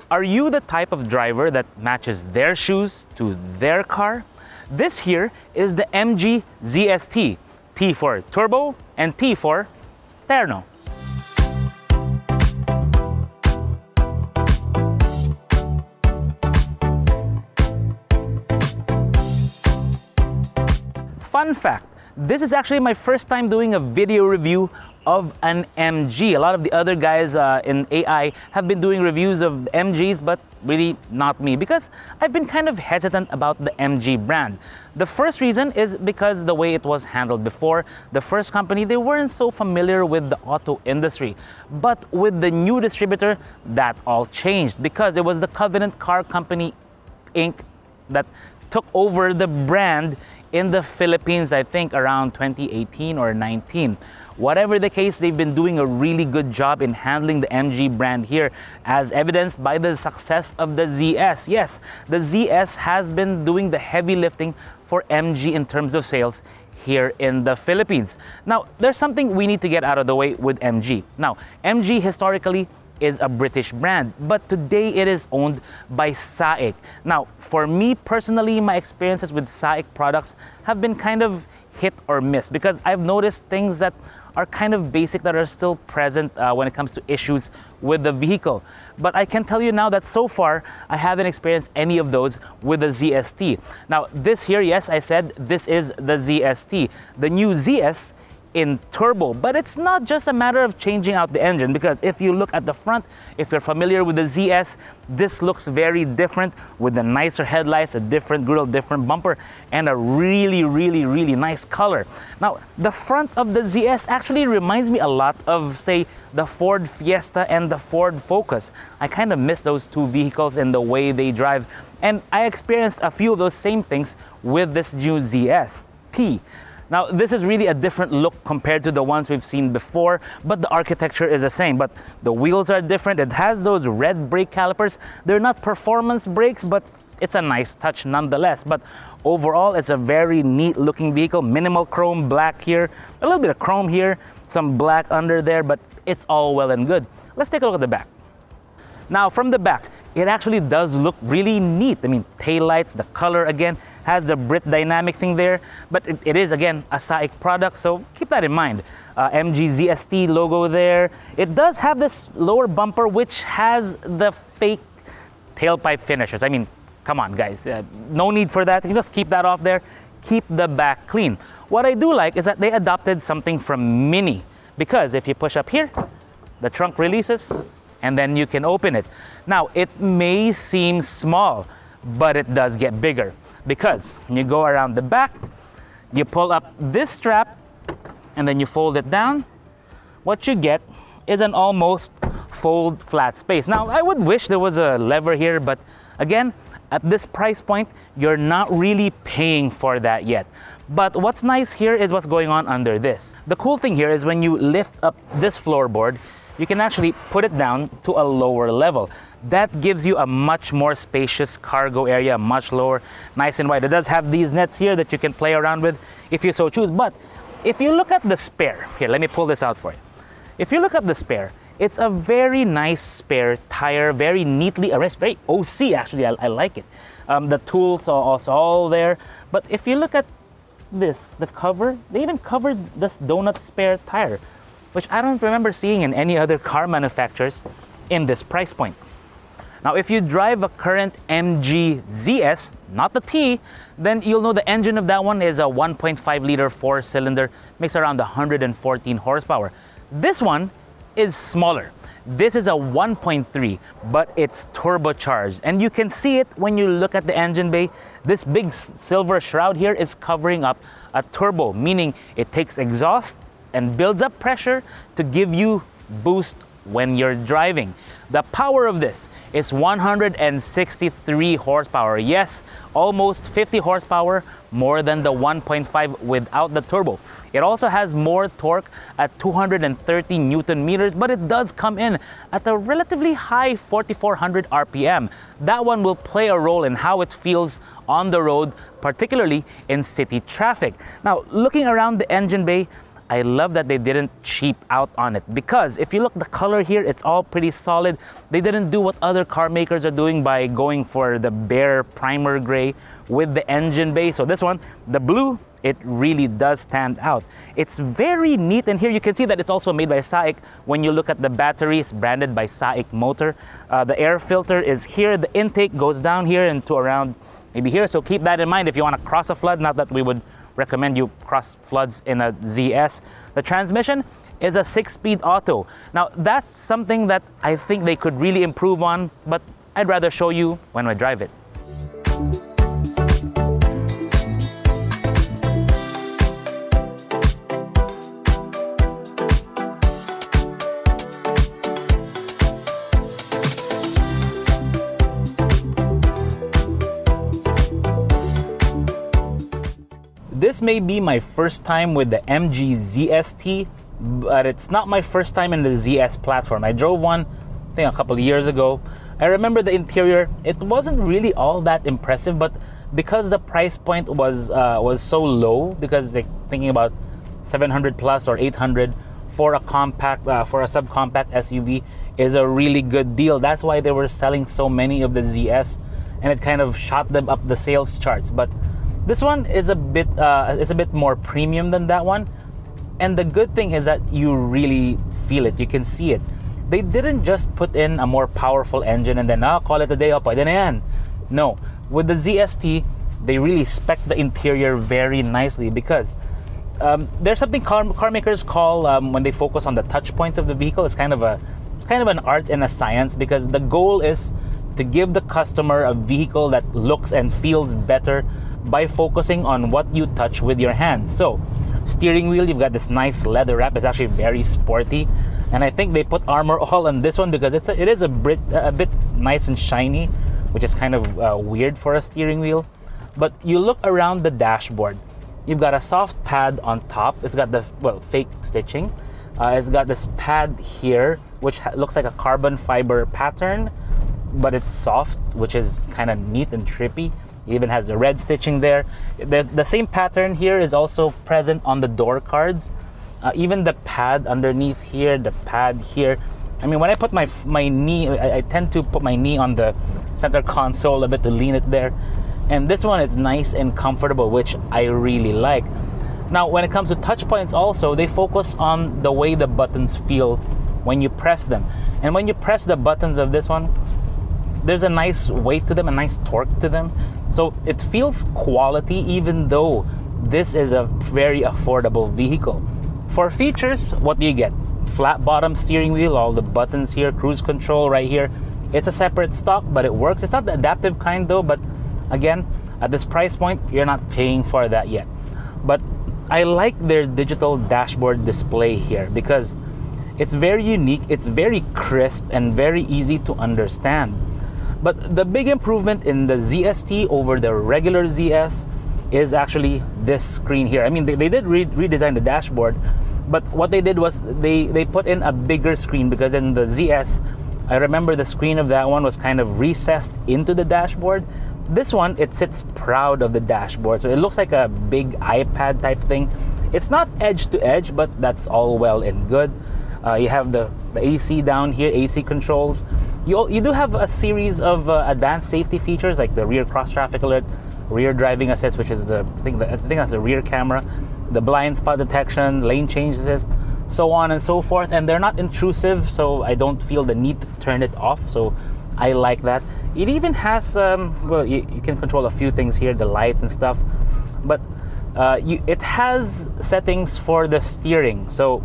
Are you the type of driver that matches their shoes to their car? This here is the MG ZST. T for turbo and T for Terno. Fun fact, this is actually my first time doing a video review of an MG. A lot of the other guys in AI have been doing reviews of MGs, but really not me, because I've been kind of hesitant about the MG brand. The first reason is because the way it was handled before. The first company, they weren't so familiar with the auto industry. But with the new distributor, that all changed, because it was the Covenant Car Company Inc. that took over the brand in the Philippines, I think around 2018 or 19. Whatever the case, they've been doing a really good job in handling the MG brand here, as evidenced by the success of the ZS. Yes, the ZS has been doing the heavy lifting for MG in terms of sales here in the Philippines. Now, there's something we need to get out of the way with MG. Now, MG historically is a British brand, but today it is owned by SAIC. Now, for me personally, my experiences with SAIC products have been kind of hit or miss, because I've noticed things that are kind of basic that are still present when it comes to issues with the vehicle. But I can tell you now that so far, I haven't experienced any of those with the ZST. Now, this here, yes, I said this is the ZST, the new ZS in turbo, but it's not just a matter of changing out the engine, because if you look at the front, if you're familiar with the ZS, this looks very different with the nicer headlights, a different grille, different bumper, and a really nice color. Now, the front of the ZS actually reminds me a lot of, say, the Ford Fiesta and the Ford Focus. I kind of miss those two vehicles and the way they drive, and I experienced a few of those same things with this new ZST. Now, this is really a different look compared to the ones we've seen before, but the architecture is the same. But the wheels are different. It has those red brake calipers. They're not performance brakes, but it's a nice touch nonetheless. But overall, it's a very neat looking vehicle. Minimal chrome black here, a little bit of chrome here, some black under there, but it's all well and good. Let's take a look at the back. Now, from the back, it actually does look really neat. I mean, taillights, the color again, has the Brit dynamic thing there, but it is again a SAIC product, so keep that in mind. MG ZST logo there. It does have this lower bumper which has the fake tailpipe finishers. I mean, come on guys, no need for that. You just keep that off there. Keep the back clean. What I do like is that they adopted something from Mini, because if you push up here, the trunk releases and then you can open it. Now, it may seem small, but it does get bigger, because when you go around the back, you pull up this strap and then you fold it down. What you get is an almost fold flat space. Now, I would wish there was a lever here, but again, at this price point, you're not really paying for that yet. But what's nice here is what's going on under this. The cool thing here is when you lift up this floorboard, you can actually put it down to a lower level. That gives you a much more spacious cargo area, much lower, nice and wide. It does have these nets here that you can play around with if you so choose. But if you look at the spare, here, let me pull this out for you. If you look at the spare, it's a very nice spare tire, very neatly arranged, very OC actually, I like it. The tools are also all there. But if you look at this, the cover, they even covered this donut spare tire, which I don't remember seeing in any other car manufacturers in this price point. Now, if you drive a current MG ZS, not the T, then you'll know the engine of that one is a 1.5 liter 4-cylinder, makes around 114 horsepower. This one is smaller. This is a 1.3, but it's turbocharged. And you can see it when you look at the engine bay. This big silver shroud here is covering up a turbo, meaning it takes exhaust and builds up pressure to give you boost when you're driving. The power of this is 163 horsepower. Yes, almost 50 horsepower more than the 1.5 without the turbo. It also has more torque at 230 Newton meters, but it does come in at a relatively high 4,400 RPM. That one will play a role in how it feels on the road, particularly in city traffic. Now, looking around the engine bay, I love that they didn't cheap out on it, because if you look the color here, it's all pretty solid. They didn't do what other car makers are doing by going for the bare primer gray with the engine bay. So this one, the blue, it really does stand out. It's very neat, and here you can see that it's also made by SAIC. When you look at the battery, it's branded by SAIC motor. The air filter is here. The intake goes down here and to around maybe here. So keep that in mind if you want to cross a flood. Not that we would recommend you cross floods in a ZS. The transmission is a 6-speed auto. Now that's something that I think they could really improve on, but I'd rather show you when I drive it. This may be my first time with the MG ZST, but it's not my first time in the ZS platform. I drove one, I think a couple of years ago. I remember the interior, it wasn't really all that impressive, but because the price point was so low, because like thinking about 700 plus or 800 for a compact, for a subcompact SUV is a really good deal. That's why they were selling so many of the ZS, and it kind of shot them up the sales charts. But this one is a bit more premium than that one, and the good thing is that you really feel it. You can see it. They didn't just put in a more powerful engine and then call it a day. Pwede na yan. No, with the ZST, they really spec the interior very nicely, because there's something car makers call when they focus on the touch points of the vehicle. It's kind of an art and a science, because the goal is to give the customer a vehicle that looks and feels better by focusing on what you touch with your hands. So, steering wheel, you've got this nice leather wrap. It's actually very sporty, and I think they put Armor All on this one because it is a bit nice and shiny, which is kind of weird for a steering wheel. But you look around the dashboard, you've got a soft pad on top. It's got the fake stitching. It's got this pad here, which looks like a carbon fiber pattern, but it's soft, which is kind of neat and trippy. It even has the red stitching there. The same pattern here is also present on the door cards. Even the pad underneath here, the pad here. I mean, when I put my knee, I tend to put my knee on the center console a bit to lean it there. And this one is nice and comfortable, which I really like. Now, when it comes to touch points also, they focus on the way the buttons feel when you press them. And when you press the buttons of this one, there's a nice weight to them, a nice torque to them. So it feels quality, even though this is a very affordable vehicle. For features, what do you get? Flat bottom steering wheel, all the buttons here, cruise control right here. It's a separate stock, but it works. It's not the adaptive kind though, but again, at this price point, you're not paying for that yet. But I like their digital dashboard display here because it's very unique, it's very crisp, and very easy to understand. But the big improvement in the ZST over the regular ZS is actually this screen here. I mean, they did redesign the dashboard, but what they did was they put in a bigger screen, because in the ZS, I remember the screen of that one was kind of recessed into the dashboard. This one, it sits proud of the dashboard, so it looks like a big iPad type thing. It's not edge to edge, but that's all well and good. You have the AC down here, AC controls. You do have a series of advanced safety features like the rear cross traffic alert, rear driving assist, which is I think that's the rear camera, the blind spot detection, lane change assist, so on and so forth. And they're not intrusive, so I don't feel the need to turn it off. So I like that. It even has you can control a few things here, the lights and stuff, but it has settings for the steering. So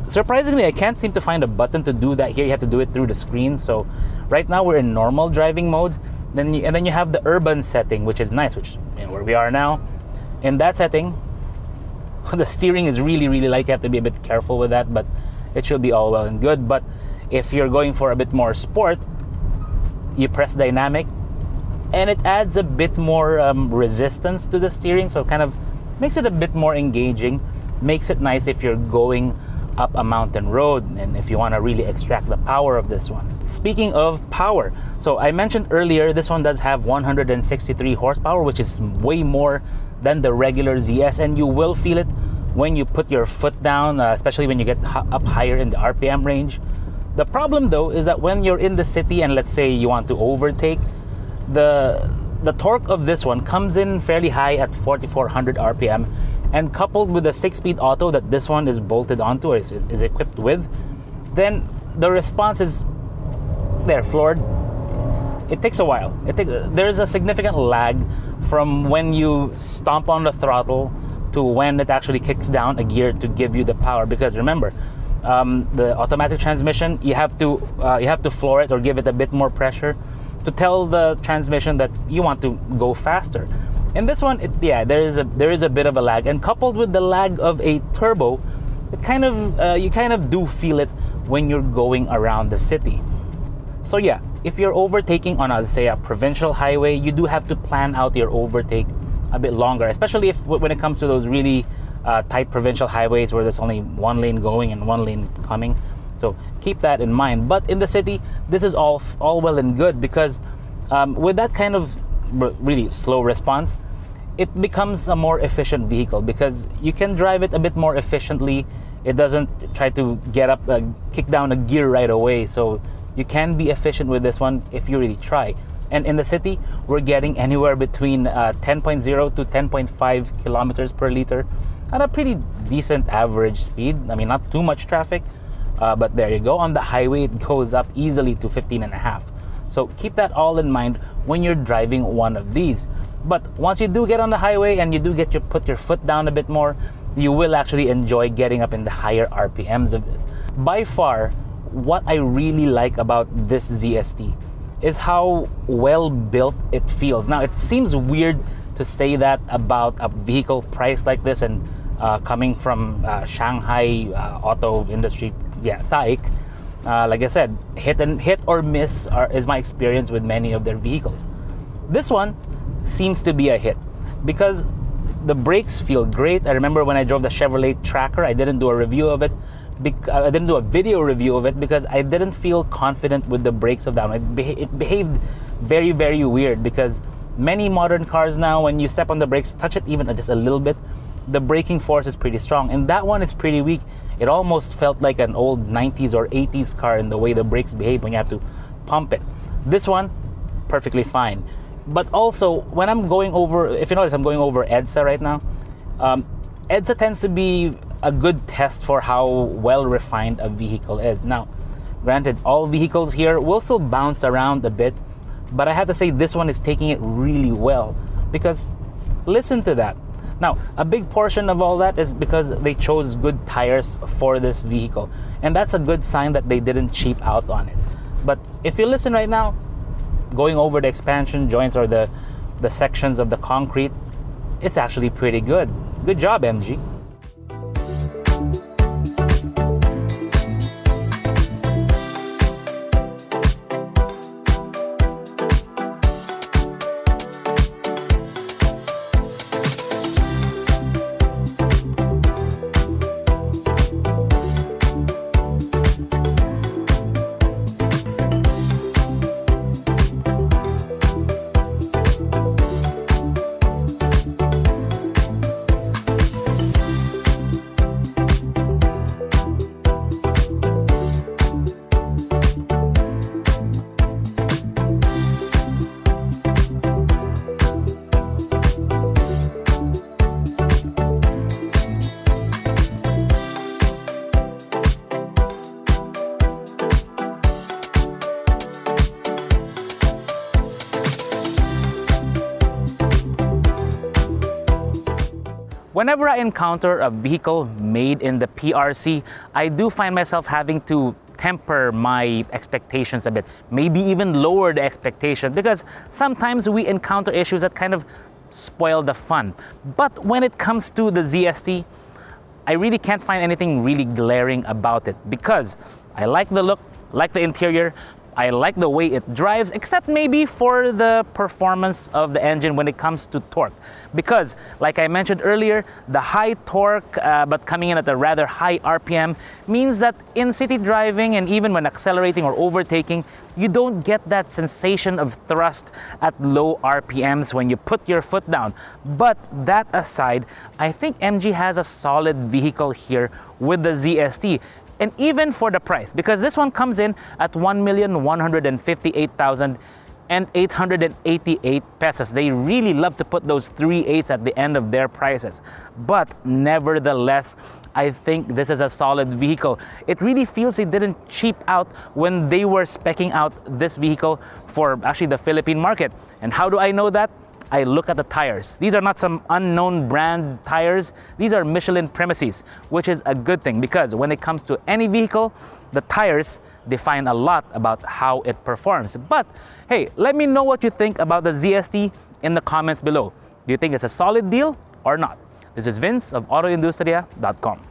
surprisingly, I can't seem to find a button to do that here. You have to do it through the screen. So right now we're in normal driving mode. And then you have the urban setting, which is nice, which where we are now. In that setting, the steering is really light. You have to be a bit careful with that, but it should be all well and good. But if you're going for a bit more sport, you press dynamic, and it adds a bit more resistance to the steering, so it kind of makes it a bit more engaging. Makes it nice if you're going up a mountain road and if you want to really extract the power of this one. Speaking of power, so I mentioned earlier this one does have 163 horsepower, which is way more than the regular ZS, and you will feel it when you put your foot down, especially when you get up higher in the RPM range. The problem though is that when you're in the city and let's say you want to overtake, the torque of this one comes in fairly high at 4,400 RPM, and coupled with the 6-speed auto that this one is bolted onto or is equipped with, then the response is there, floored. It takes a while. There's a significant lag from when you stomp on the throttle to when it actually kicks down a gear to give you the power. Because remember, the automatic transmission, you have to floor it or give it a bit more pressure to tell the transmission that you want to go faster. In this one, there is a bit of a lag, and coupled with the lag of a turbo, you kind of do feel it when you're going around the city. So yeah, if you're overtaking on let's say a provincial highway, you do have to plan out your overtake a bit longer, especially when it comes to those really tight provincial highways where there's only one lane going and one lane coming. So keep that in mind. But in the city, this is all well and good, because with that kind of really slow response, it becomes a more efficient vehicle because you can drive it a bit more efficiently. It doesn't try to kick down a gear right away. So you can be efficient with this one if you really try. And in the city, we're getting anywhere between 10.0 to 10.5 kilometers per liter at a pretty decent average speed. I mean, not too much traffic, but there you go. On the highway, it goes up easily to 15.5. So keep that all in mind when you're driving one of these. But once you do get on the highway and you do put your foot down a bit more, you will actually enjoy getting up in the higher RPMs of this. By far, what I really like about this ZST is how well built it feels. Now, it seems weird to say that about a vehicle priced like this and coming from Shanghai auto industry, SAIC. Like I said, hit or miss is my experience with many of their vehicles. This one seems to be a hit because the brakes feel great. I remember when I drove the Chevrolet Tracker, I didn't do a review of it. I didn't do a video review of it because I didn't feel confident with the brakes of that one. It behaved very, very weird, because many modern cars now, when you step on the brakes, touch it even just a little bit, the braking force is pretty strong. And that one is pretty weak. It almost felt like an old 90s or 80s car in the way the brakes behave when you have to pump it. This one, perfectly fine. But also, when I'm going over, if you notice, I'm going over EDSA right now. EDSA tends to be a good test for how well refined a vehicle is. Now, granted, all vehicles here will still bounce around a bit, but I have to say this one is taking it really well, because listen to that. Now, a big portion of all that is because they chose good tires for this vehicle, and that's a good sign that they didn't cheap out on it. But if you listen right now, going over the expansion joints or the sections of the concrete, it's actually pretty good. Good job, MG. Whenever I encounter a vehicle made in the PRC, I do find myself having to temper my expectations a bit, maybe even lower the expectations, because sometimes we encounter issues that kind of spoil the fun. But when it comes to the ZST, I really can't find anything really glaring about it, because I like the look, like the interior, I like the way it drives, except maybe for the performance of the engine when it comes to torque. Because, like I mentioned earlier, the high torque, but coming in at a rather high RPM, means that in city driving and even when accelerating or overtaking, you don't get that sensation of thrust at low RPMs when you put your foot down. But that aside, I think MG has a solid vehicle here with the ZST. And even for the price, because this one comes in at 1,158,888 pesos. They really love to put those 3 8s at the end of their prices. But nevertheless, I think this is a solid vehicle. It really feels it didn't cheap out when they were speccing out this vehicle for actually the Philippine market. And how do I know that? I look at the tires. These are not some unknown brand tires. These are Michelin premises, which is a good thing because when it comes to any vehicle, the tires define a lot about how it performs. But hey, let me know what you think about the ZST in the comments below. Do you think it's a solid deal or not? This is Vince of AutoIndustriya.com.